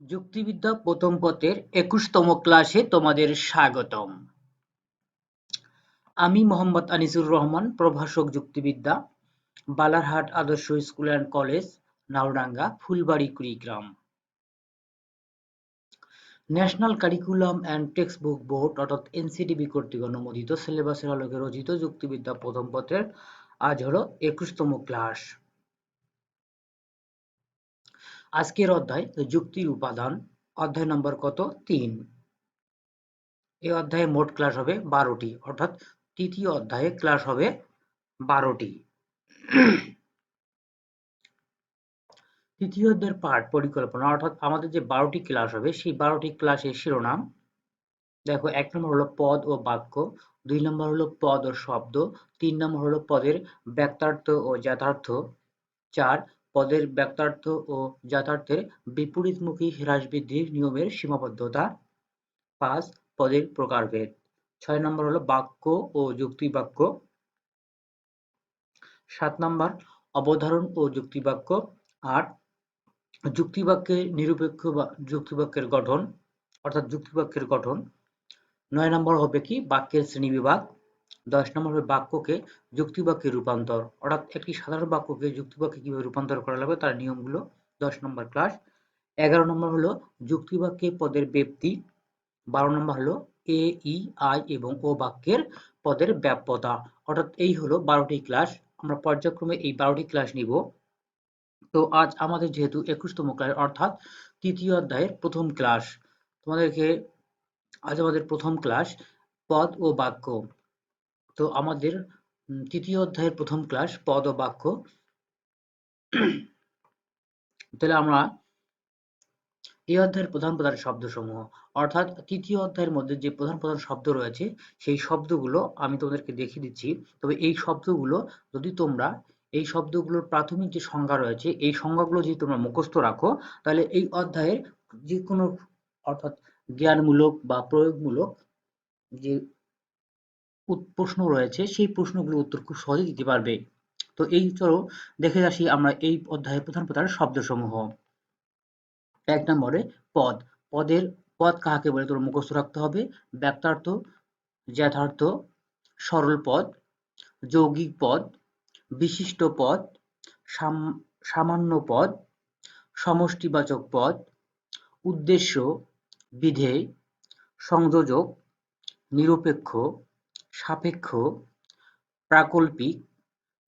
যুক্তিবিদ্যা প্রথম পত্রের ২১তম ক্লাসে তোমাদের স্বাগতম। আমি মোহাম্মদ আনিসুর রহমান, প্রভাষক যুক্তিবিদ্যা, বালারহাট আদর্শ school and college, Naodanga, Phulbari, Kurigram. National curriculum and text book board অর্থাৎ এনসিটিবি কর্তৃক অনুমোদিত সিলেবাসের আলোকে রচিত যুক্তিবিদ্যা প্রথম পত্রের আজ হলো ২১তম ক্লাস। আজকের অধ্যায় যুক্তির উপাদান, অধ্যায় নম্বর কত? ৩। এই অধ্যায়ে মোট ক্লাস হবে ১২টি, অর্থাৎ তৃতীয় অধ্যায়ে ক্লাস হবে ১২টি। তৃতীয় অধ্যায়ের পাঠ পরিকল্পনা, অর্থাৎ আমাদের যে ১২টি ক্লাস হবে সেই ১২টি ক্লাসের শিরোনাম দেখো। ১ নম্বর হলো পদ ও বাক্য, ২ নম্বর হলো পদ ও শব্দ, ৩ নম্বর হলো পদের ব্যক্তার্থ ও যথার্থ, ৪ পদের ব্যক্তার্থ ও যথার্থের বিপরীতমুখী হ্রাস বৃদ্ধির নিয়মের সীমাবদ্ধতা, ৫ পদের প্রকারভেদ, ৬ নম্বর হলো বাক্য ও যুক্তিবাক্য, ৭ নম্বর অবধারণ ও যুক্তিবাক্য, ৮ যুক্তিবাক্যের নিরপেক্ষ বা যুক্তিবাক্যের গঠন অর্থাৎ যুক্তিবাক্যের গঠন, ৯ নম্বর হবে কি বাক্যের শ্রেণীবিভাগ, ১০ নম্বর হবে বাক্যকে যুক্তিবাক্যে রূপান্তর অর্থাৎ একটি সাধারণ বাক্যকে যুক্তিবাক্যে কিভাবে রূপান্তর করা লাগবে তার নিয়মগুলো ১০ নম্বর ক্লাস। ১১ নম্বর হলো যুক্তিবাক্যে পদের ব্যাপ্তি, ১২ নম্বর হলো এ, ই, আই এবং ও বাক্যের পদের ব্যাপ্যতা। অর্থাৎ এই হলো ১২টি ক্লাস। আমরা পর্যায়ক্রমে এই ১২টি ক্লাস নিব। তো আজ আমাদের যেহেতু ২১তম ক্লাস অর্থাৎ তৃতীয় অধ্যায়ের প্রথম ক্লাস, তোমাদেরকে আজ আমাদের প্রথম ক্লাস পদ ও বাক্য। তো আমাদের তৃতীয় অধ্যায়ের প্রথম ক্লাস পদ ও বাক্য। তাহলে আমরা এই অধ্যায়ের প্রধান প্রধান শব্দসমূহ অর্থাৎ তৃতীয় অধ্যায়ের মধ্যে যে প্রধান প্রধান শব্দ রয়েছে সেই শব্দগুলো আমি তোমাদেরকে দেখিয়ে দিচ্ছি। তবে এই শব্দগুলো যদি তোমরা এই শব্দগুলোর প্রাথমিক যে সংজ্ঞা রয়েছে এই সংজ্ঞাগুলো যদি তোমরা মুখস্থ রাখো তাহলে এই অধ্যায়ের যে কোনো অর্থাৎ জ্ঞানমূলক বা প্রয়োগমূলক যে প্রশ্ন রয়েছে সেই প্রশ্নগুলোর উত্তর খুব সহজে দিতে পারবে। তো এই চলো দেখে আসি আমরা এই অধ্যায়ের প্রধান প্রধান শব্দসমূহ। ১ নম্বরে পদ। পদ কাহাকে বলে তোমরা মুখস্থ রাখতে হবে। ব্যক্তার্থ, যথার্থ, সরল পদ, যৌগিক পদ, বিশিষ্ট পদ, সামান্য পদ, সমষ্টিবাচক পদ, উদ্দেশ্য, বিধেয়, সংযোজক, নিরপেক্ষ, সাপেক্ষ, প্রাকল্পিক,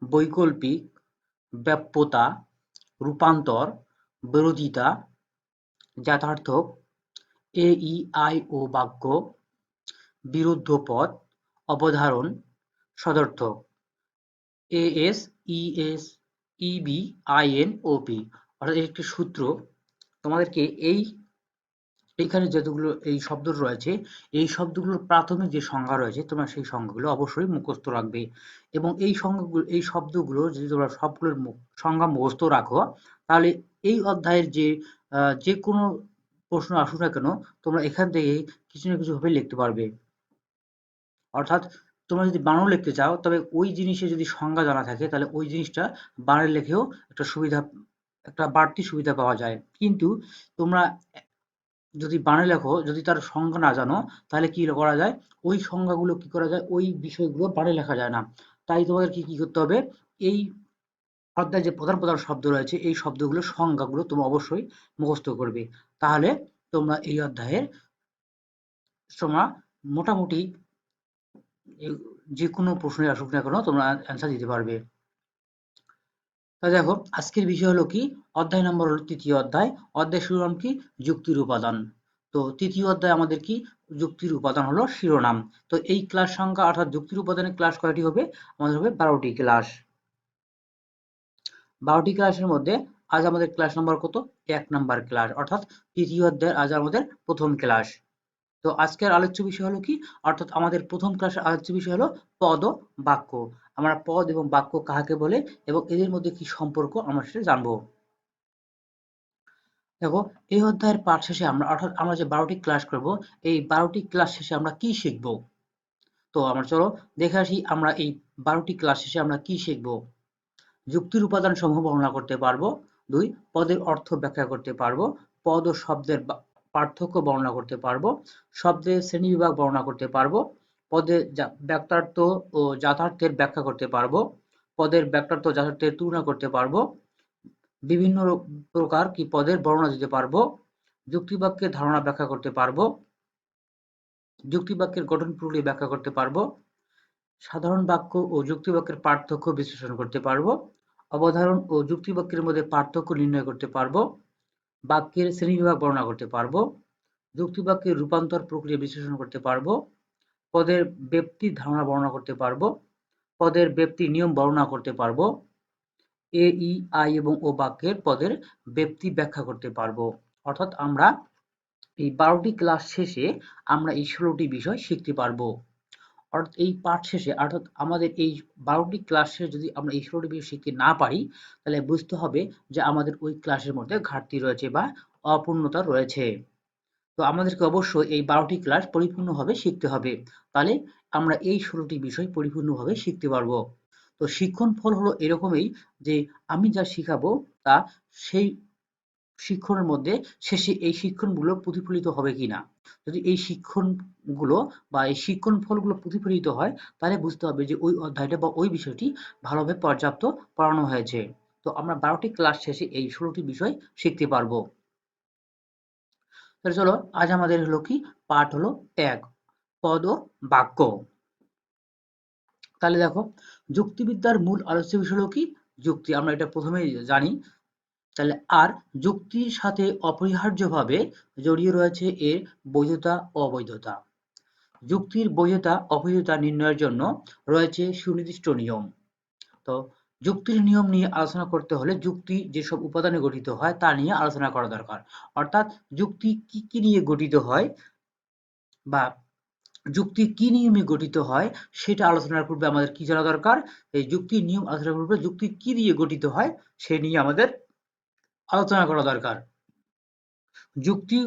বৈকল্পিক, ব্যাপ্যতা, রূপান্তর, বিরোধিতা, যথার্থক, এ, ই, আই ও বাক্য, বিরুদ্ধ পদ, অবধারণ, সদর্থক, A, S, E, S, E, B, I, N, O, P. অর্থাৎ একটি সূত্র তোমাদেরকে এইখানে যতগুলো এই শব্দ রয়েছে এই শব্দগুলোর প্রাথমিক যে সংজ্ঞা রয়েছে তোমরা সেই সংজ্ঞাগুলো অবশ্যই মুখস্থ রাখবে এবং এই শব্দগুলো যদি তোমরা সবগুলোর সংজ্ঞা মুখস্থ রাখো তাহলে এই অধ্যায়ের যে কোনো প্রশ্ন আসুক না কেন তোমরা এখান থেকে কিছু না কিছু ভাবে লিখতে পারবে। অর্থাৎ তোমরা যদি বানান লিখতে চাও তবে ওই জিনিসের যদি সংজ্ঞা জানা থাকে তাহলে ওই জিনিসটা বানান লিখেও একটা বাড়তি সুবিধা পাওয়া যায়। কিন্তু তোমরা যদি বানান লেখো যদি তার সংজ্ঞা না জানো তাহলে কি করা যায় ওই সংজ্ঞাগুলো কি করা যায় ওই বিষয়গুলো বানান লেখা যায় না। তাই তোমাদেরকে কি করতে হবে এই অধ্যায়ে যে প্রধান প্রধান শব্দ রয়েছে এই শব্দগুলোর সংজ্ঞাগুলো তোমরা অবশ্যই মুখস্থ করবে। তাহলে তোমরা এই অধ্যায়ের তোমরা মোটামুটি যে কোনো প্রশ্নে আসুক না কেন তোমরা অ্যান্সার দিতে পারবে। তা দেখো আজকের বিষয় হলো কি অধ্যায় নম্বর হলো তৃতীয় অধ্যায়। অধ্যায় শিরোনাম কি যুক্তির উপাদান। তো তৃতীয় অধ্যায় আমাদের কি যুক্তির উপাদান হলো শিরোনাম। তো এই ক্লাস সংখ্যা অর্থাৎ যুক্তির উপাদানের ক্লাস কয়টি হবে আমাদের হবে ১২টি ক্লাস। ১২টি ক্লাসের মধ্যে আজ আমাদের ক্লাস নম্বর কত ১ নাম্বার ক্লাস অর্থাৎ তৃতীয় অধ্যায়ের আজ আমাদের প্রথম ক্লাস। তো আজকের আলোচ্য বিষয় হলো কি অর্থাৎ আমাদের প্রথম ক্লাসের আলোচ্য বিষয় হলো পদ ও বাক্য। আমরা পদ এবং বাক্য কাহাকে বলে এবং এদের মধ্যে কি সম্পর্ক আমরা সেটা জানবো। দেখো এই অধ্যায়ের পাঠ শেষে অর্থাৎ আমরা যে ১২টি ক্লাস করব এই ১২টি ক্লাস শেষে আমরা কি শিখব। তো আমরা চলো দেখে আসি আমরা এই ১২টি ক্লাস শেষে আমরা কি শিখব। যুক্তির উপাদান সমূহ বর্ণনা করতে পারবো। ২ পদের অর্থ ব্যাখ্যা করতে পারবো। পদ ও শব্দের পার্থক্য বর্ণনা করতে পারবো, শব্দের শ্রেণীবিভাগ বর্ণনা করতে পারবো, পদের ব্যক্তার্থ ও যথার্থের ব্যাখ্যা করতে পারবো, পদের ব্যক্তার্থ ও যথার্থের তুলনা করতে পারবো, বিভিন্ন প্রকার কি পদের বর্ণনা দিতে পারবো, যুক্তিবাক্যের ধারণা ব্যাখ্যা করতে পারবো, যুক্তিবাক্যের গঠন প্রক্রিয়া ব্যাখ্যা করতে পারবো, সাধারণ বাক্য ও যুক্তিবাক্যের পার্থক্য বিশ্লেষণ করতে পারবো, অবধারণ ও যুক্তিবাক্যের মধ্যে পার্থক্য নির্ণয় করতে পারবো, বাক্যের শ্রেণীবিভাগ বর্ণনা করতে পারবো, যুক্তিবাক্যের রূপান্তর প্রক্রিয়া বিশ্লেষণ করতে পারবো, পদের ব্যাপ্তির ধারণা বর্ণনা করতে পারবো, পদের ব্যাপ্তির নিয়ম বর্ণনা করতে পারবো, এ, ই, আই এবং ও বাক্যের পদের ব্যাপ্তি ব্যাখ্যা করতে পারবো। অর্থাৎ আমরা এই 12টি ক্লাস শেষে আমরা এই 16টি বিষয় শিখতে পারবো। অর্থাৎ এই পাঠ শেষে অর্থাৎ আমাদের এই 12টি ক্লাস শেষে যদি আমরা এই 16টি বিষয় শিখতে না পারি, তাহলে বুঝতে হবে যে আমাদের ওই ক্লাসের মধ্যে ঘাটতি রয়েছে বা অপূর্ণতা রয়েছে। তো আমাদেরকে অবশ্যই এই 12টি ক্লাস পরিপূর্ণভাবে শিখতে হবে। তাহলে আমরা এই 16টি বিষয় পরিপূর্ণভাবে শিখতে পারবো। তো শিক্ষণ ফল হলো এরকমই যে আমি যা শিখাবো তা সেই শিক্ষণের মধ্যে শেষে এই শিক্ষণগুলো প্রতিফলিত হবে কিনা। যদি এই শিক্ষণগুলো বা এই শিক্ষণ ফলগুলো প্রতিফলিত হয়, তাহলে বুঝতে হবে যে ওই অধ্যায়টা বা ওই বিষয়টি ভালোভাবে পর্যাপ্ত পড়ানো হয়েছে। তো আমরা 12টি ক্লাস শেষে এই 16টি বিষয় শিখতে পারবো। তাহলে চলো আজ আমাদের হলো কি পাঠ হলো 1 পদ ও বাক্য। তাহলে দেখো যুক্তিবিদ্যার মূল আলোচ্য বিষয় হলো কি যুক্তি, আমরা এটা প্রথমেই জানি। তাহলে আর যুক্তির সাথে অপরিহার্যভাবে জড়িয়ে রয়েছে এর বৈধতা অবৈধতা। যুক্তির বৈধতা অবৈধতা নির্ণয়ের জন্য রয়েছে সুনির্দিষ্ট নিয়ম। তো যুক্তির নিয়ম নিয়ে আলোচনা করতে হলে যুক্তি যেসব উপাদানে গঠিত হয় তা নিয়ে আলোচনা করা দরকার। অর্থাৎ যুক্তি কি কি নিয়ে গঠিত হয় বা যুক্তি কি নিয়মে গঠিত হয় সেটা আলোচনার পূর্বে আমাদের কি জানা দরকার, এই যুক্তির নিয়ম আলোচনার পূর্বে যুক্তি কি দিয়ে গঠিত হয় সে নিয়ে আমাদের আলোচনা করা দরকার। যুক্তি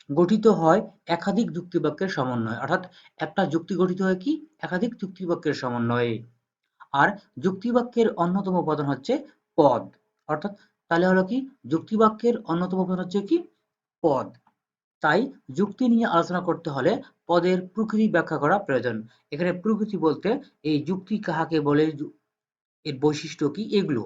গঠিত হয় একাধিক যুক্তিবাক্যের সমন্বয়ে, অর্থাৎ একটা যুক্তি গঠিত হয় কি একাধিক যুক্তিবাক্যের সমন্বয়ে। আর যুক্তিবাক্যের অন্যতম উপাদান হচ্ছে পদ। অর্থাৎ তাহলে হলো কি যুক্তিবাক্যের অন্যতম উপাদান হচ্ছে কি পদ। তাই যুক্তি নিয়ে আলোচনা করতে হলে পদের প্রকৃতি ব্যাখ্যা করা প্রয়োজন। এখানে প্রকৃতি বলতে এই যুক্তি কাহাকে বলে, এর বৈশিষ্ট্য কি, এগুলো।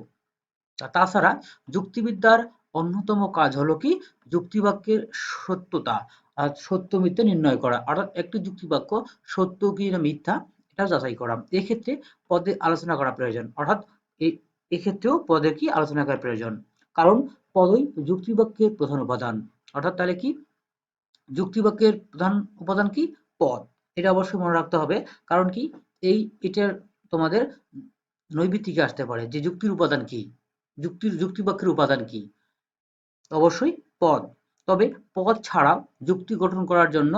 তাছাড়া যুক্তিবিদ্যার অন্যতম কাজ হলো কি যুক্তিবাক্যের সত্যতা আর সত্য মিথ্যা নির্ণয় করা, অর্থাৎ একটি যুক্তিবাক্য সত্য কি না মিথ্যা এটা যাচাই করা। এক্ষেত্রে পদে আলোচনা করা প্রয়োজন, অর্থাৎ এক্ষেত্রেও পদের কি আলোচনা করা প্রয়োজন, কারণ পদই যুক্তিবাক্যের প্রধান উপাদান। অর্থাৎ তাহলে কি যুক্তিবাক্যের প্রধান উপাদান কি পদ, এটা অবশ্যই মনে রাখতে হবে। কারণ কি এটার তোমাদের নৈবিত্তিকে আসতে পারে যে যুক্তির উপাদান কি, যুক্তিবাক্যের উপাদান কি, অবশ্যই পদ। তবে পদ ছাড়াও যুক্তি গঠন করার জন্য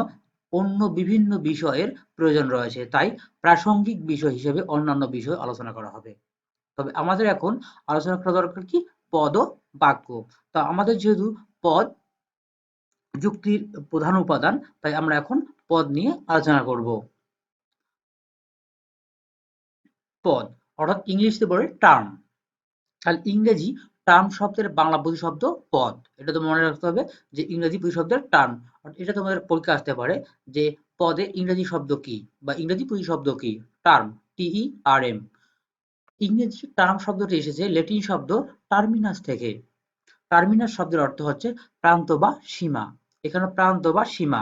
অন্য বিভিন্ন বিষয়ের প্রয়োজন রয়েছে, তাই প্রাসঙ্গিক বিষয় হিসেবে অন্যান্য বিষয় আলোচনা করা হবে। তবে আমাদের এখন আলোচনা করা দরকার কি পদ ও বাক্য। তা আমাদের যেহেতু পদ যুক্তির প্রধান উপাদান, তাই আমরা এখন পদ নিয়ে আলোচনা করব। পদ অর্থাৎ ইংলিশে বলে টার্ম, তাহলে ইংরেজি টার্ম শব্দের বাংলা প্রতিশব্দ পদ। এটা তো মনে রাখতে হবে যে ইংরেজি প্রতিশব্দের টার্ম। এটা তোমাদের পরীক্ষা আসতে পারে যে পদের ইংরেজি শব্দ কি বা ইংরেজি প্রতিশব্দ কি, টার্ম, TERM। ইংরেজি টার্ম শব্দটি এসেছে ল্যাটিন শব্দ টার্মিনাস থেকে। টার্মিনাস শব্দের অর্থ হচ্ছে প্রান্ত বা সীমা। এখানে প্রান্ত বা সীমা,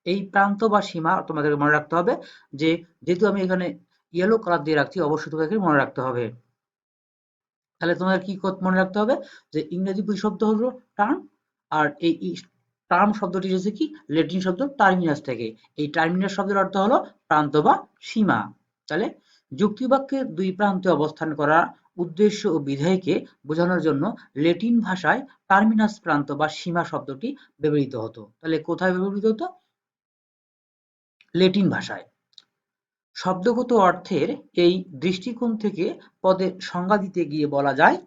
এই প্রান্ত বা সীমা তোমাদেরকে মনে রাখতে হবে যে যেহেতু আমি এখানে ইয়েলো কালার দিয়ে রাখছি অবশ্যই তোমাদেরকে মনে রাখতে হবে। তাহলে তোমাদের কি মনে রাখতে হবে যে ইংরেজি প্রতিশব্দ হলো টার্ম, আর এই টার্ম শব্দটি এসেছে কি ল্যাটিন শব্দ টার্মিনাস থেকে। এই টার্মিনাস শব্দের অর্থ হলো প্রান্ত বা সীমা। তাহলে যুক্তিবাক্যে দুই প্রান্তে অবস্থান করা উদ্দেশ্য ও বিধেয়কে বোঝানোর জন্য ল্যাটিন ভাষায় টার্মিনাস প্রান্ত বা সীমা শব্দটি ব্যবহৃত হতো। তাহলে কোথায় ব্যবহৃত হতো? ল্যাটিন ভাষায়। শব্দগত অর্থের এই দৃষ্টিকোণ থেকে পদের সংজ্ঞা দিতে গিয়ে বলা যায়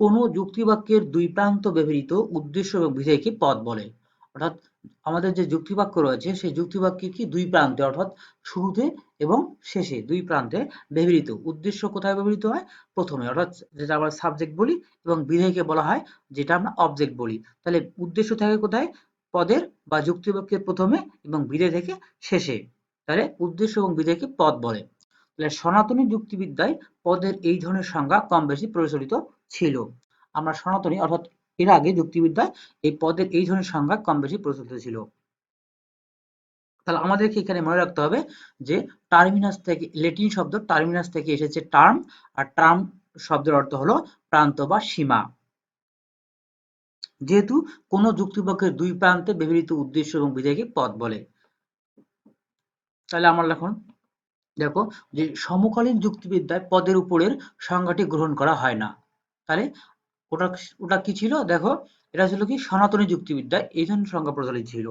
কোনো যুক্তিবাক্যের দুই প্রান্ত ব্যবহৃত উদ্দেশ্য এবং বিধেয়কে পদ বলে। অর্থাৎ আমাদের যে যুক্তিবাক্য রয়েছে সেই যুক্তিবাক্যে কি দুই প্রান্তে অর্থাৎ শুরুতে এবং শেষে দুই প্রান্তে ব্যবহৃত উদ্দেশ্য কোথায় ব্যবহৃত হয়? প্রথমে অর্থাৎ যেটা আমরা সাবজেক্ট বলি এবং বিধেয়কে বলা হয় যেটা আমরা অবজেক্ট বলি। তাহলে উদ্দেশ্য থাকে কোথায়? পদের বা যুক্তিবাক্যের প্রথমে এবং বিধেয় থেকে শেষে। তাহলে উদ্দেশ্য এবং বিধেয়কে পদ বলে। তাহলে সনাতনী যুক্তিবিদ্যায় পদের এই ধরনের সংজ্ঞা কম বেশি প্রচলিত ছিল। আমরা সনাতনী অর্থাৎ এর আগে যুক্তিবিদ্যায় এই পদের এই ধরনের সংজ্ঞা কম বেশি প্রচলিত ছিল। তাহলে আমাদেরকে এখানে মনে রাখতে হবে যে টার্মিনাস থেকে ল্যাটিন শব্দ টার্মিনাস থেকে এসেছে টার্ম, আর টার্ম শব্দের অর্থ হলো প্রান্ত বা সীমা। যেহেতু কোন যুক্তিবাক্যের দুই প্রান্তে ব্যবহৃত উদ্দেশ্য এবং বিধেয়কে পদ বলে। তাহলে আমরা এখন দেখো যে সমকালীন যুক্তিবিদ্যায় পদের উপরের সংজ্ঞাটি গ্রহণ করা হয় না। তাহলে ওটা ওটা কি ছিল? দেখো এটা ছিল কি সনাতনী যুক্তিবিদ্যায় এই ধরনের সংজ্ঞা প্রচলিত ছিল।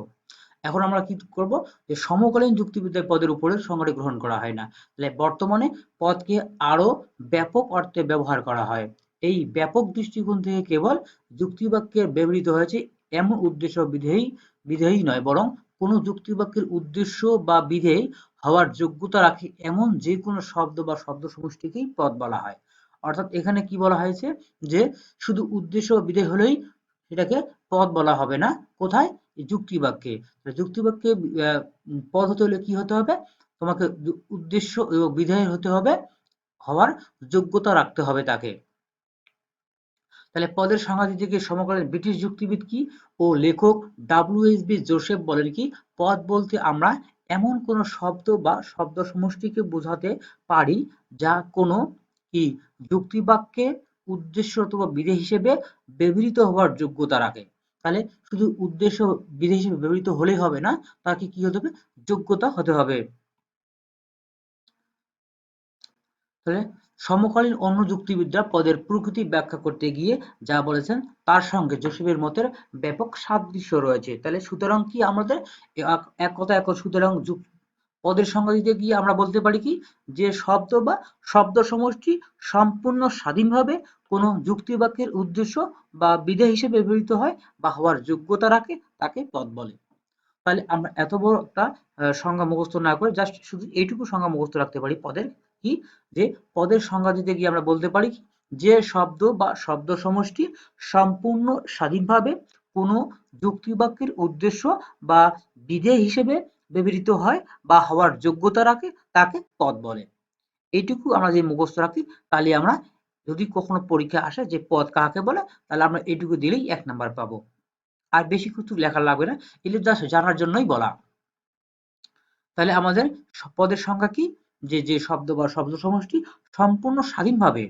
এখন আমরা কি করব যে সমকালীন যুক্তিবিদ্যায় পদের উপরের সংজ্ঞাটি গ্রহণ করা হয় না। তাহলে বর্তমানে পদকে আরো ব্যাপক অর্থে ব্যবহার করা হয়। এই ব্যাপক দৃষ্টিকোণ থেকে কেবল যুক্তিবাক্যে ব্যবহৃত হয়েছে এমন উদ্দেশ্য বিধেয়ই নয়, বরং কোনো যুক্তিবাক্যের উদ্দেশ্য বা বিধেয় হওয়ার যোগ্যতা রাখে এমন যে কোনো শব্দ বা শব্দ সমষ্টিকেই পদ বলা হয়। অর্থাৎ এখানে কি বলা হয়েছে যে শুধু উদ্দেশ্য বা বিধেয় হলেই সেটাকে পদ বলা হবে না। কোথায়? যুক্তিবাক্যে। যুক্তিবাক্যে পদ হতে হলে কি হতে হবে? তোমাকে উদ্দেশ্য এবং বিধেয় হতে হবে, হওয়ার যোগ্যতা রাখতে হবে তাকে। তাহলে পদের সংজ্ঞা দিতে গিয়ে সমকালীন ব্রিটিশ যুক্তিবিদ কি ও লেখক ডব্লিউ.এইচ.বি. জোসেফ বলেন কি, পদ বলতে আমরা এমন কোনো শব্দ বা শব্দ সমষ্টিকে বোঝাতে পারি যা কোনো কি যুক্তিবাক্যে উদ্দেশ্য অথবা বিধেয় হিসেবে ব্যবহৃত হওয়ার যোগ্যতা রাখে। তাহলে শুধু উদ্দেশ্য বিধেয় হিসেবে ব্যবহৃত হলেই হবে না, তাকে কি হতে হবে? যোগ্যতা হতে হবে। তাহলে সমকালীন অন্য যুক্তিবিদরা পদের প্রকৃতি ব্যাখ্যা করতে গিয়ে যা বলেছেন তার সঙ্গে জোসেফের মতের ব্যাপক সাদৃশ্য রয়েছে। তাহলে সুতরাং কি আমাদের এক কথা এক সুতরাং পদের সংজ্ঞা দিতে গিয়ে আমরা বলতে পারি কি যে শব্দ বা শব্দ সমষ্টি সম্পূর্ণ স্বাধীনভাবে কোনো যুক্তিবাক্যের উদ্দেশ্য বা বিধেয় হিসেবে ব্যবহৃত হয় বা হওয়ার যোগ্যতা রাখে তাকে পদ বলে। তাহলে আমরা এত বড় একটা সংজ্ঞা মুখস্থ না করে জাস্ট শুধু এইটুকু সংজ্ঞা মুখস্থ রাখতে পারি পদের, কি যে পদের সংজ্ঞা দিতে গিয়ে আমরা বলতে পারি যে শব্দ বা শব্দ সমষ্টি সম্পূর্ণ স্বাধীনভাবে কোনো যুক্তিবাক্যের উদ্দেশ্য বা বিধেয় হিসেবে ব্যবহৃত হয় বা হওয়ার যোগ্যতা রাখে তাকে পদ বলে। এইটুকু আমরা যদি মুখস্থ রাখি তাহলে আমরা যদি কখনো পরীক্ষা আসে যে পদ কাকে বলে তাহলে আমরা এইটুকু দিলেই 1 নাম্বার পাবো। আর বেশি কিছু লেখা লাগবে না, এগুলো জাস্ট জানার জন্যই বলা। তাহলে আমাদের পদের সংজ্ঞা কি? যে শব্দ বা শব্দ সমষ্টি সম্পূর্ণ স্বাধীনভাবে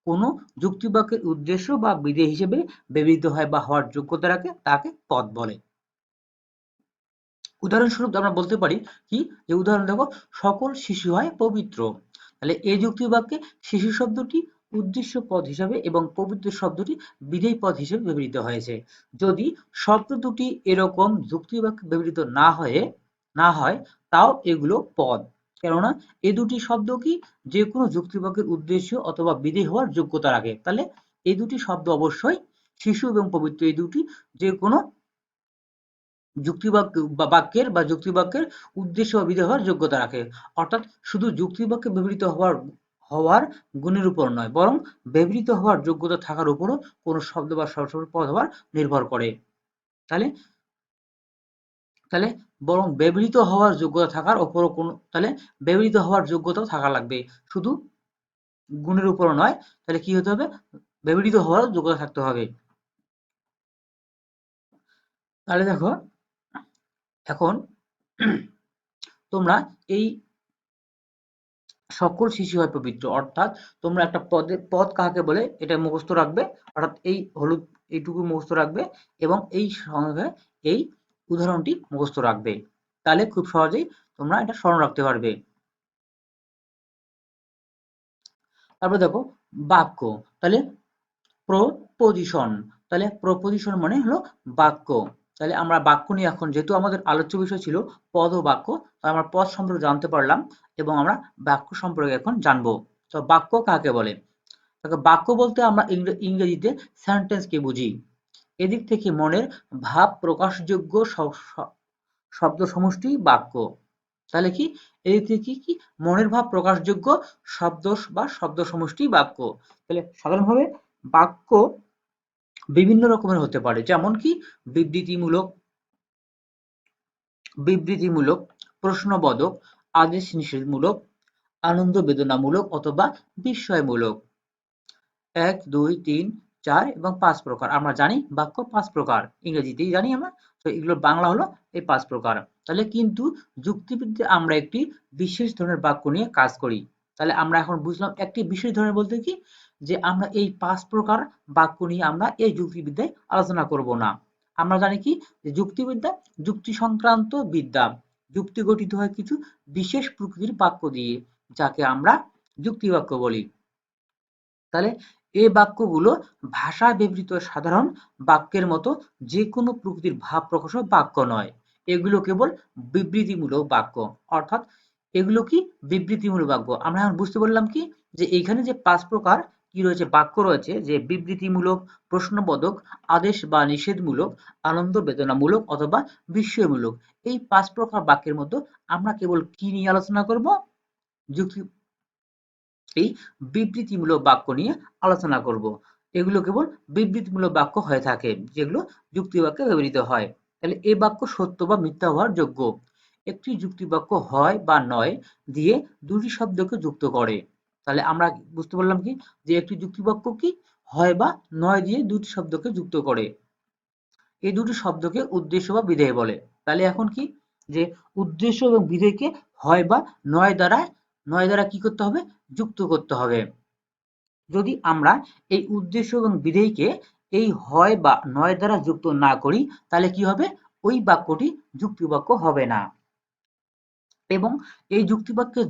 কোনো যুক্তিবাক্যের উদ্দেশ্য বা বিধেয় হিসেবে ব্যবহৃত হয় বা হওয়ার যোগ্যতা রাখে তাকে পদ বলে। উদাহরণস্বরূপ আমরা বলতে পারি কি যে উদাহরণ দেখো, সকল শিশু হয় পবিত্র। তাহলে এই যুক্তিবাক্যে শিশু শব্দটি উদ্দেশ্য পদ হিসাবে এবং পবিত্র শব্দটি বিধেয় পদ হিসেবে ব্যবহৃত হয়েছে। যদি শব্দ দুটি এরকম যুক্তিবাক্যে ব্যবহৃত না হয় তাও এগুলো পদ, কেননা এ দুটি শব্দ কি যে কোনো যুক্তিবাক্যের উদ্দেশ্য অথবা বিধেয় হওয়ার যোগ্যতা রাখে। তাহলে এই দুটি শব্দ অবশ্যই শিশু এবং পবিত্র এই দুটি যে কোনো যুক্তিবাক্য বা যুক্তিবাক্যের উদ্দেশ্য বা বিধেয় হওয়ার যোগ্যতা রাখে। অর্থাৎ শুধু যুক্তিবাক্যে ব্যবহৃত হওয়ার গুণের উপর নয়, বরং ব্যবহৃত হওয়ার যোগ্যতা থাকার উপরও কোনো শব্দ বা পদ হওয়ার নির্ভর করে। তাহলে তাহলে বরং ব্যবহৃত হওয়ার যোগ্যতা থাকার উপরও কোনো, তাহলে ব্যবহৃত হওয়ার যোগ্যতাও থাকা লাগবে, শুধু গুণের উপরও নয়। তাহলে কি হতে হবে? ব্যবহৃত হওয়ার যোগ্যতা থাকতে হবে। তাহলে দেখো এখন তোমরা এই সকল শিশু হয় পবিত্র, অর্থাৎ তোমরা একটা পদ কাকে বলে এটা মুখস্থ রাখবে, অর্থাৎ এই হলুদ এইটুকু মুখস্থ রাখবে এবং এই সঙ্গে এই উদাহরণটি মুখস্থ রাখবে। তাহলে খুব সহজেই তোমরা এটা স্মরণ রাখতে পারবে। তারপর দেখো বাক্য। তাহলে প্রপোজিশন, তাহলে প্রপোজিশন মানে হলো বাক্য। তাহলে আমরা বাক্য নিয়ে এখন যেহেতু আমাদের আলোচ্য বিষয় ছিল পদ ও বাক্য, তাই আমরা পদ সম্পর্কে জানতে পারলাম এবং আমরা বাক্য সম্পর্কে এখন জানবো। তো বাক্য কাকে বলে? বাক্য বলতে আমরা ইংরেজিতে সেন্টেন্সকে বুঝি। এদিক থেকে মনের ভাব প্রকাশযোগ্য শব্দ সমষ্টি বাক্য। তাহলে কি এদিক থেকে কি মনের ভাব প্রকাশযোগ্য শব্দ বা শব্দ সমষ্টি বাক্য। তাহলে সাধারণভাবে বাক্য বিভিন্ন রকমের হতে পারে, যেমন কি বিবৃতিমূলক, প্রশ্নবোধক, আদেশ নিষেধমূলক, আনন্দ বেদনামূলক অথবা বিস্ময়মূলক। ১, ২, ৩, ৪ এবং ৫ প্রকার। আমরা জানি বাক্য ৫ প্রকার, ইংরেজিতেই জানি আমরা। তো এগুলো বাংলা হলো এই ৫ প্রকার। তাহলে কিন্তু যুক্তিবিদ্যায় আমরা একটি বিশেষ ধরনের বাক্য নিয়ে কাজ করি। তাহলে আমরা এখন বুঝলাম একটি বিশেষ ধরনের বলতে কি, যে আমরা এই ৫ প্রকার বাক্য নিয়ে আমরা এই যুক্তিবিদ্যায় আলোচনা করব না। আমরা জানি কি, যে যুক্তিবিদ্যা যুক্তি সংক্রান্ত বিদ্যা। যুক্তি গঠিত হয় কিছু বিশেষ প্রকৃতির বাক্য দিয়ে, যাকে আমরা যুক্তিবাক্য বলি। তাহলে এই বাক্যগুলো ভাষায় ব্যবহৃত সাধারণ বাক্যের মতো যে কোনো প্রকৃতির ভাব প্রকাশক বাক্য নয়। এগুলো কেবল বিবৃতিমূলক বাক্য। অর্থাৎ এগুলো কি বিবৃতিমূলক বাক্য। আমরা এখন বুঝতে পারলাম কি, যে এইখানে যে ৫ প্রকার কি রয়েছে বাক্য রয়েছে, যে বিবৃতিমূলক, প্রশ্নবোধক, আদেশ বা নিষেধমূলক, আনন্দ বেদনামূলক অথবা বিস্ময়মূলক। এই ৫ প্রকার বাক্যের মধ্যে আমরা কেবল কি নিয়ে আলোচনা করব? যুক্তি এই বিবৃতিমূলক বাক্য নিয়ে আলোচনা করব। এগুলো কেবল বিবৃতিমূলক বাক্য হয়ে থাকে, যেগুলো যুক্তিবাক্যে ব্যবহৃত হয়। তাহলে এই বাক্য সত্য বা মিথ্যা হওয়ার যোগ্য। একটি যুক্তিবাক্য হয় বা নয় দিয়ে দুটি শব্দকে যুক্ত করে। তাহলে আমরা বুঝতে পারলাম কি, যে একটি যুক্তিবাক্য কি হয় বা নয় দিয়ে দুটি শব্দকে যুক্ত করে। এই দুটি শব্দকে উদ্দেশ্য বা বিধেয় বলে। তাহলে এখন কি, যে উদ্দেশ্য এবং বিধেয়কে হয় বা নয় দ্বারা কি করতে হবে? যুক্ত করতে হবে। যদি আমরা এই উদ্দেশ্য এবং বিধেয়কে এই হয় বা নয় দ্বারা যুক্ত না করি, তাহলে কি হবে? ওই বাক্যটি যুক্তিবাক্য হবে না। এবং এই যুক্তিবাক্যে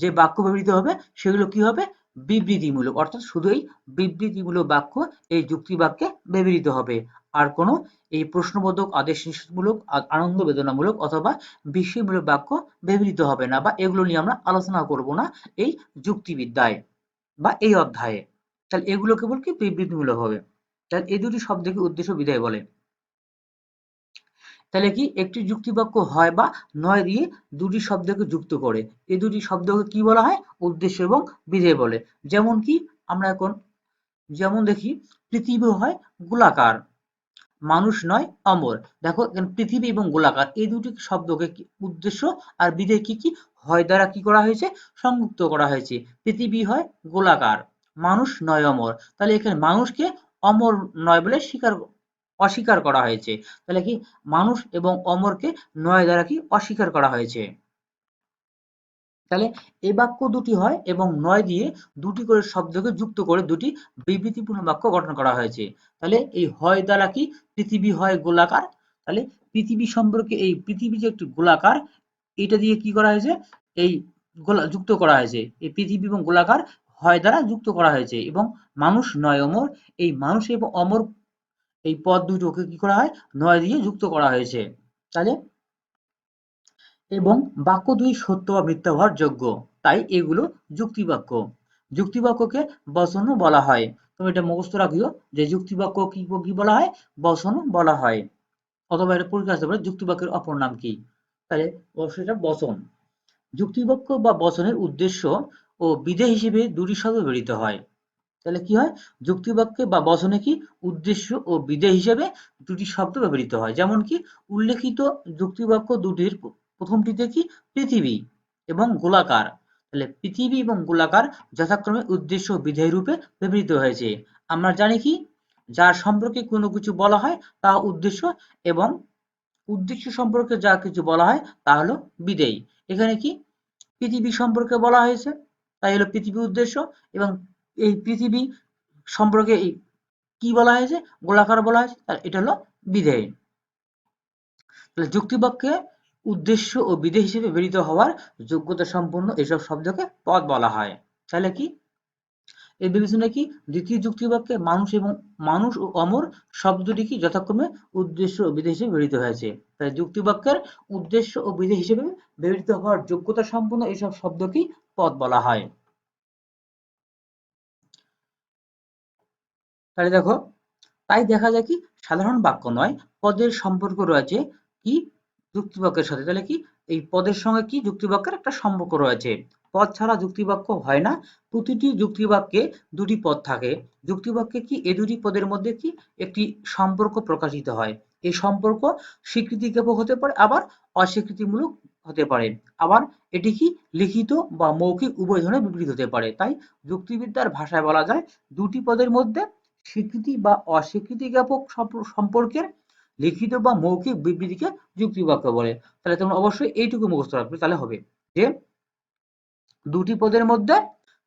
যে বাক্য ব্যবহৃত হবে সেগুলো কি হবে? বিবৃতিমূলক। অর্থাৎ শুধুই বিবৃতিমূলক বাক্য এই যুক্তিবাক্যে ব্যবহৃত হবে। আর কোনো এই প্রশ্নবোধক, আদেশ নিষেধমূলক, আনন্দ বেদনামূলক অথবা বিস্ময়মূলক বাক্য ব্যবহৃত হবে না, বা এগুলো নিয়ে আমরা আলোচনা করব না এই যুক্তিবিদ্যায় বা এই অধ্যায়ে। তাহলে এগুলো কেবল কি বিবৃতিমূলক হবে। তাহলে এই দুটি শব্দকে উদ্দেশ্য বিধেয় বলে। তাহলে কি একটি যুক্তিবাক্য হয় বা নয় দিয়ে দুটি শব্দকে যুক্ত করে। এই দুটি শব্দকে কি বলা হয়? উদ্দেশ্য এবং বিধেয় বলে। যেমন কি আমরা এখন যেমন দেখি, পৃথিবী হয় গোলাকার, মানুষ নয় অমর। দেখো এখানে পৃথিবী এবং গোলাকার এই দুটি শব্দকে উদ্দেশ্য আর বিধেয় কি হয় দ্বারা কি করা হয়েছে? সংযুক্ত করা হয়েছে। পৃথিবী হয় গোলাকার, মানুষ নয় অমর। তাহলে এখানে মানুষকে অমর নয় বলে অস্বীকার করা হয়েছে। তাহলে কি মানুষ এবং অমরকে নয় দ্বারা কি অস্বীকার করা হয়েছে। তাহলে এই বাক্য দুটি হয় এবং নয় দিয়ে দুটি করে শব্দকে যুক্ত করে দুটি বিবৃতিপূর্ণ বাক্য গঠন করা হয়েছে। তাহলে এই হয় দ্বারা কি পৃথিবী হয় গোলাকার। তাহলে পৃথিবী সম্পর্কে এই পৃথিবী যে একটি গোলাকার, এটা দিয়ে কি করা হয়েছে? এই যুক্ত করা হয়েছে। এই পৃথিবী এবং গোলাকার হয় দ্বারা যুক্ত করা হয়েছে। এবং মানুষ নয় অমর, এই মানুষ এবং অমর এই পদ দুটোকে কি করা হয়? নয় দিয়ে যুক্ত করা হয়েছে। তাহলে এবং বাক্য দুই সত্য বা মিথ্যা হওয়ার যোগ্য, তাই এগুলো যুক্তিবাক্য। যুক্তিবাক্যকে বচনও বলা হয়। তুমি এটা মুখস্থ রাখিও, যে যুক্তিবাক্য কি বলা হয়? বচনও বলা হয়। অথবা এটা পরীক্ষা আসতে পারে যুক্তিবাক্যের অপর নাম কি? তাহলে অবশ্যই এটা বচন। যুক্তিবাক্য বা বচনের উদ্দেশ্য ও বিধেয় হিসেবে দুটি শব্দ ব্যবহৃত হয়। তাহলে কি হয়? যুক্তিবাক্যে বা বচনে কি উদ্দেশ্য ও বিধেয় হিসেবে দুটি শব্দ ব্যবহৃত হয়। যেমন কি উল্লেখিত যুক্তিবাক্য দুটির প্রথমটিতে কি পৃথিবী এবং গোলাকার। তাহলে পৃথিবী এবং গোলাকার যথাক্রমে উদ্দেশ্য ও বিধেয় রূপে ব্যবহৃত হয়েছে। আমরা জানি কি, যার সম্পর্কে কোনো কিছু বলা হয় তা উদ্দেশ্য, এবং উদ্দেশ্য সম্পর্কে যা কিছু বলা হয় তা হলো বিধেয়। এখানে কি পৃথিবী সম্পর্কে বলা হয়েছে, তাই হলো পৃথিবী উদ্দেশ্য, এবং এই পৃথিবী সম্পর্কে কি বলা হয়েছে? গোলাকার বলা হয়েছে, তাহলে এটা হলো বিধেয়। তাহলে যুক্তিবাক্যে উদ্দেশ্য ও বিধেয় হিসেবে ব্যবহৃত হওয়ার যোগ্যতা সম্পন্ন এসব শব্দকে পদ বলা হয়। তাহলে কি এই বিবেচনায় কি দ্বিতীয় যুক্তিবাক্যে মানুষ ও অমর শব্দটি কি যথাক্রমে উদ্দেশ্য ও বিধেয় হিসেবে ব্যবহৃত হয়েছে। তাই যুক্তিবাক্যের উদ্দেশ্য ও বিধেয় হিসেবে ব্যবহৃত হওয়ার যোগ্যতা সম্পন্ন এসব শব্দকেই পদ বলা হয়। তাহলে দেখো, তাই দেখা যায় কি সাধারণ বাক্য নয়, পদের সম্পর্ক রয়েছে কি যুক্তিবাক্যের সাথে। তাহলে কি এই পদের সঙ্গে কি যুক্তিবাক্যের একটা সম্পর্ক রয়েছে। পদ ছাড়া যুক্তিবাক্য হয় না। প্রতিটি যুক্তিবাক্যে দুটি পদ থাকে। যুক্তিবাক্যে কি এই দুটি পদের মধ্যে কি একটি সম্পর্ক প্রকাশিত হয়। এই সম্পর্ক স্বীকৃতিজ্ঞাপক হতে পারে, আবার অস্বীকৃতিমূলক হতে পারে। আবার এটি কি লিখিত বা মৌখিক উভয় ধরনের বিবৃতি হতে পারে। তাই যুক্তিবিদ্যার ভাষায় বলা যায় দুটি পদের মধ্যে স্বীকৃতি বা অস্বীকৃতি জ্ঞাপক সম্পর্কের লিখিত বা মৌখিক বিবৃতিকে যুক্তিবাক্য বলে। তাহলে তোমরা অবশ্যই এইটুকু মুখস্থ রাখবে, তাহলে হবে যে দুটি পদের মধ্যে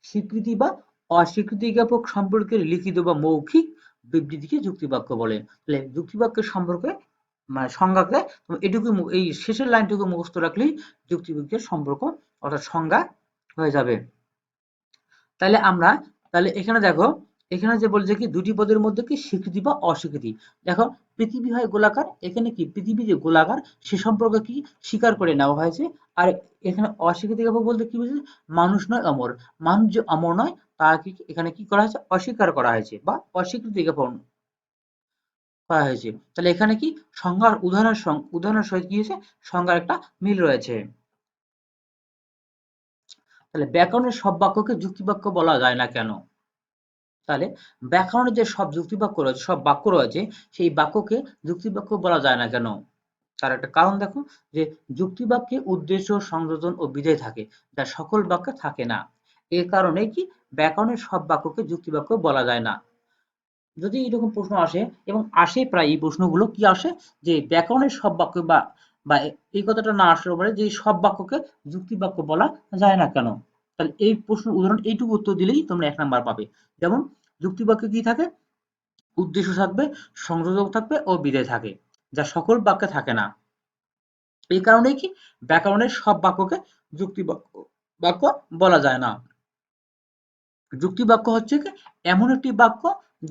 স্বীকৃতি বা অস্বীকৃতি জ্ঞাপক সম্পর্কের লিখিত বা মৌখিক বিবৃতিকে যুক্তিবাক্য বলে। তাহলে যুক্তিবাক্যের সম্পর্কে সংজ্ঞাকে এটুকু এই শেষের লাইনটুকু মুখস্থ রাখলেই যুক্তিবাক্যের সম্পর্ক অর্থাৎ সংজ্ঞা হয়ে যাবে। তাহলে এখানে দেখো, এখানে যে বলছে কি দুটি পদের মধ্যে কি স্বীকৃতি বা অস্বীকৃতি। দেখো পৃথিবী হয় গোলাকার, এখানে কি পৃথিবী যে গোলাকার সে সম্পর্কে কি স্বীকার করে নেওয়া হয়েছে। আর এখানে অস্বীকৃতি জ্ঞাপক বলতে কি বুঝেছে, মানুষ নয় অমর, মানুষ যে অমর নয় তাকে এখানে কি করা হয়েছে, অস্বীকার করা হয়েছে বা অস্বীকৃতি জ্ঞাপন করা হয়েছে। তাহলে এখানে কি সংজ্ঞার উদাহরণের সহিত কি হয়েছে, সংজ্ঞার একটা মিল রয়েছে। তাহলে ব্যাকরণের সব বাক্যকে যুক্তিবাক্য বলা যায় না কেন? তাহলে ব্যাকরণের যে সব যুক্তিবাক্য রয়েছে, সব বাক্য রয়েছে, সেই বাক্যকে যুক্তিবাক্য বলা যায় না কেন? তার একটা কারণ দেখো, যে যুক্তিবাক্যে উদ্দেশ্য, সংযোজন ও বিধেয় থাকে, যা সকল বাক্যে থাকে না। এ কারণে কি ব্যাকরণের সব বাক্যকে যুক্তিবাক্য বলা যায় না। যদি এরকম প্রশ্ন আসে, এবং আসে প্রায় এই প্রশ্নগুলো, কি আসে যে ব্যাকরণের সব বাক্য বা বা এই কথাটা না আসলে পারে যে সব বাক্যকে যুক্তিবাক্য বলা যায় না কেন। তাহলে এই প্রশ্নের উদাহরণ এইটুকু উত্তর দিলেই তোমরা 1 নাম্বার পাবে। যেমন যুক্তিবাক্যে কি থাকে, উদ্দেশ্য থাকবে, সংযোজক থাকবে ও বিধেয় থাকে, যা সকল বাক্যে থাকে না। এই কারণেই কি ব্যাকরণের সব বাক্যকে যুক্তিবাক্য বলা যায় না। যুক্তিবাক্য হচ্ছে কি এমন একটি বাক্য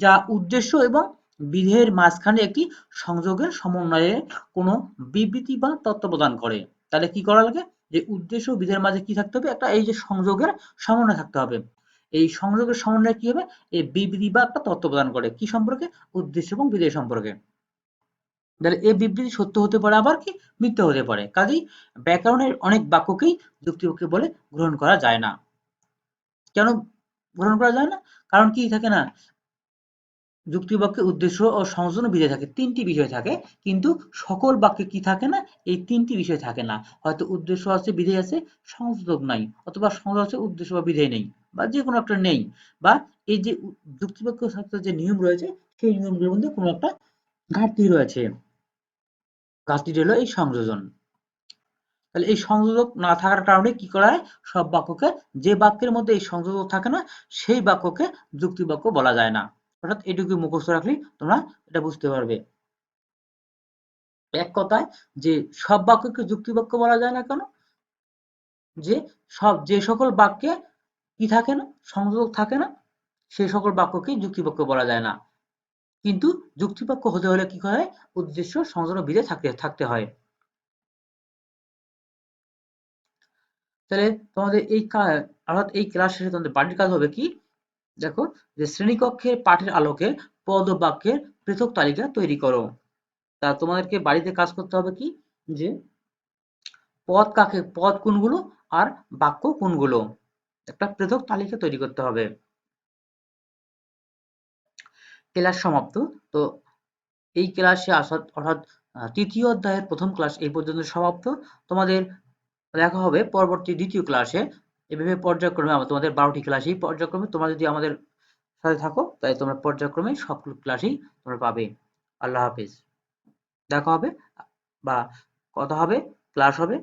যা উদ্দেশ্য এবং বিধেয়ের মাঝখানে একটি সংযোগের সমন্বয়ে কোনো বিবৃতি বা তত্ত্ব প্রদান করে। তাহলে কি করা লাগে, যে উদ্দেশ্য ও বিধেয়ের মাঝে কি থাকতে হবে, একটা এই যে সংযোগের সমন্বয় থাকতে হবে। এই সংযোগের সমন্বয়ে কি হবে, এই বিবৃতি বা একটা তত্ত্ব প্রদান করে কি সম্পর্কে, উদ্দেশ্য এবং বিধেয় সম্পর্কে। তাহলে এই বিবৃতি সত্য হতে পারে, আবার কি মিথ্যা হতে পারে। কাজেই ব্যাকরণের অনেক বাক্যকেই যুক্তিবাক্য বলে গ্রহণ করা যায় না। কেন গ্রহণ করা যায় না? কারণ কি থাকে না, যুক্তিবাক্যে উদ্দেশ্য ও সংযোজন ও বিধেয় থাকে, 3টি বিষয় থাকে, কিন্তু সকল বাক্যে কি থাকে না, এই 3টি বিষয় থাকে না। হয়তো উদ্দেশ্য আছে, বিধেয় আছে, সংযোজক নাই, অথবা সংযোজক আছে, উদ্দেশ্য বা বিধেয় নেই, বা যে কোনো একটা নেই, বা এই যে যুক্তিবাক্য শাস্ত্রে যে নিয়ম রয়েছে সেই নিয়মগুলোর মধ্যে কোনো একটা ঘাটতি রয়েছে। ঘাটতিটি হলো এই সংযোজন। তাহলে এই সংযোজক না থাকার কারণে কি করা হয়, সব বাক্যকে, যে বাক্যের মধ্যে এই সংযোজক থাকে না সেই বাক্যকে যুক্তিবাক্য বলা যায় না। অর্থাৎ এটুকু মুখস্থ রাখলেই তোমরা এটা বুঝতে পারবে। এক কথায় যে সব বাক্যকে যুক্তিবাক্য বলা যায় না কেন, যে সকল বাক্যে কি থাকে না, সংযোজক থাকে না, সেই সকল বাক্যকে যুক্তিবাক্য বলা যায় না। কিন্তু যুক্তিবাক্য হতে হলে কি হয়, উদ্দেশ্য, সংযোজন ও বিধেয় থাকতে হয়। তাহলে তোমাদের অর্থাৎ এই ক্লাস শেষে তোমাদের বাড়ির কাজ হবে কি, দেখো যে শ্রেণীকক্ষে পাঠের আলোকে পদ ও বাক্যের পৃথক তালিকা তৈরি করো। তা তোমাদেরকে বাড়িতে কাজ করতে হবে কি, যে পদ কোনগুলো আর বাক্য কোনগুলো, একটা পৃথক তালিকা তৈরি করতে হবে। ক্লাস সমাপ্ত। তো এই ক্লাসে আসা অর্থাৎ তৃতীয় অধ্যায়ের প্রথম ক্লাস এই পর্যন্ত সমাপ্ত। তোমাদের দেখা হবে পরবর্তী দ্বিতীয় ক্লাসে। এভাবে পর্যায়ক্রমে তোমাদের 12টি ক্লাসেই পর্যায়ক্রমে তোমরা যদি আমাদের সাথে থাকো, তাই তোমরা পর্যায়ক্রমে সবগুলো ক্লাসেই তোমরা পাবে। আল্লাহ হাফেজ। দেখা হবে বা কথা হবে, ক্লাস হবে।